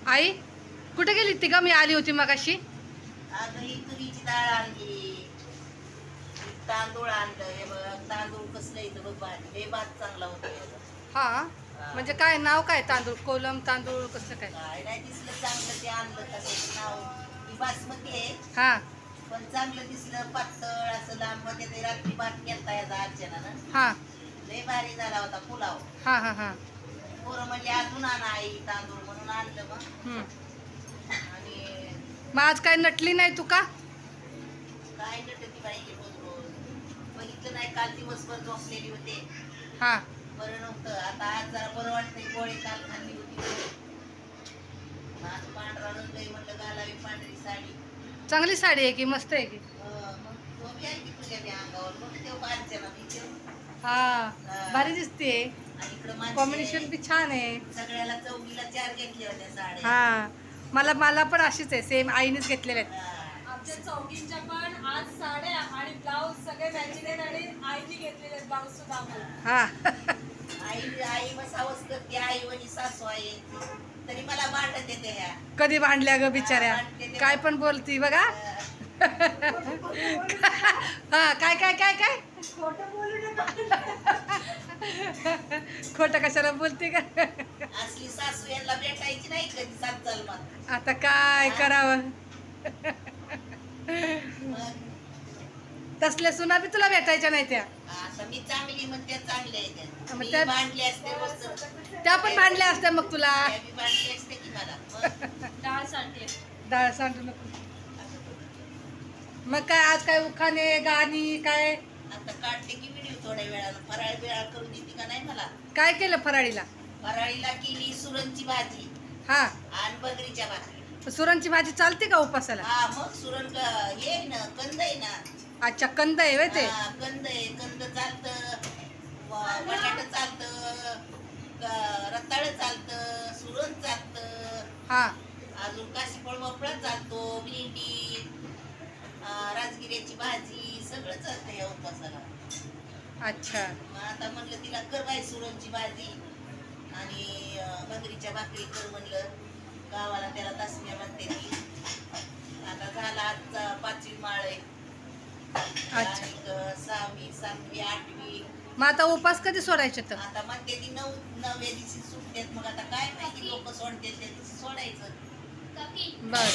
आई कुठे गेली ती का? मी आली होती मगाशी. अगं ही तुरीची डाळ आणली, तांदूळ आणलं. हे बघ तांदूळ कसलं इथं बघ, भात हे भात चांगला होता. हा म्हणजे काय नाव काय? तांदूळ कोलम तांदूळ कसं काय? काय नाही दिसलं चांगलं ते आणलं. कसं नाव ही बासमती आहे. हा पण चांगलं दिसलं, पातळ असं लांब. ते रात्री भात केलता याचा अर्चनानं. हा लय भारी झाला होता पुलाव. हा हा हा पोरं म्हणले अजून आणा आई तांदूळ, म्हणून आणलं मग. आणि मग आज काय नटली नाही तू का? काय नटती बाई रोज रोज. बघितलं नाही काल दिवसभर झोपलेली होते. हा बरं नव्हतं. आता आज जरा बरं वाटतंय. गोळी काल खाल्ली होती. आज पांढरा रंग आहे म्हणलं घालावी पांढरी साडी. चांगली साडी आहे की? मस्त आहे की? मग तो बी आहे की तुझ्या बी अंगावर. मग तेव्हा अर्चना मी हा भारी दिसते. आणि इकडं कॉम्बिनेशन बी छान आहे. सगळ्याला चौकीला 4 घेतल्या होत्या साड्या. हा मला पण अशीच आहे, सेम आईनेच घेतलेल्या आहेत. आमच्या चौघींच्या पण आज साड्या आणि ब्लाऊज सगळे मॅचिंग आहेत आणि आईने घेतलेले ब्लाऊज सुद्धा आम्हाला. हा आई मसावस करते. आई वणी सासू आहे तरी मला भांडत येते. ह्या कधी भांडल्या ग बिचाऱ्या, काय पण बोलती बघा. हा काय काय काय काय खोटं कशाला बोलते का? असली सासू यांना भेटायची नाही कधी सात जन्मात. आता काय करावं? तसल्या सुना बी तुला भेटायच्या नाही त्या. आता मी चांगली म्हणते, चांगल्या आहेत मग त्या. त्या- भांडले असते रोज. त्या पण भांडल्या असत्या मग तुला. त्या बी भांडले असते की मला. डाळ सांडते. डाळ सांडू नको. मग काय आज काय उखाणे गाणी काय आता काढते की व्हिडिओ थोड्या वेळानं. फराळ बिराळ करून देते का नाही मला? काय केलं फराळीला? फराळीला केली सुरणची भाजी हा आणि बगरीच्या भाकरी. सुरणची भाजी चालते का उपासाला? हा मग सुरण हे आहे ना, कंद आहे ना. अच्छा कंद आहे व्हय ते? हा, कंद आहे. कंद चालतं, बटाटा चालतं, रताळ चालतं, सुरण चालतं. हा अजून काशीफळ भोपळा चालतो, भेंडी, राजगिऱ्याची भाजी सगळं चालतं या उपवासाला. अच्छा मग आता म्हणलं तिला कर बाई सुरणची भाजी आणि बकरीच्या भाकरी कर म्हणलं. गावाला त्याला तसम्या म्हणते ती. आता झाला आजचा 5वी माळ आहे. अच्छा. आणि 6वी 7वी 8वी. मग आता उपास कधी सोडायचे तर? आता म्हणते ती 9व्या दिवशी सुटतात. मग आता काय माहिती लोक सोडतात त्या दिवशी सोडायचं. बर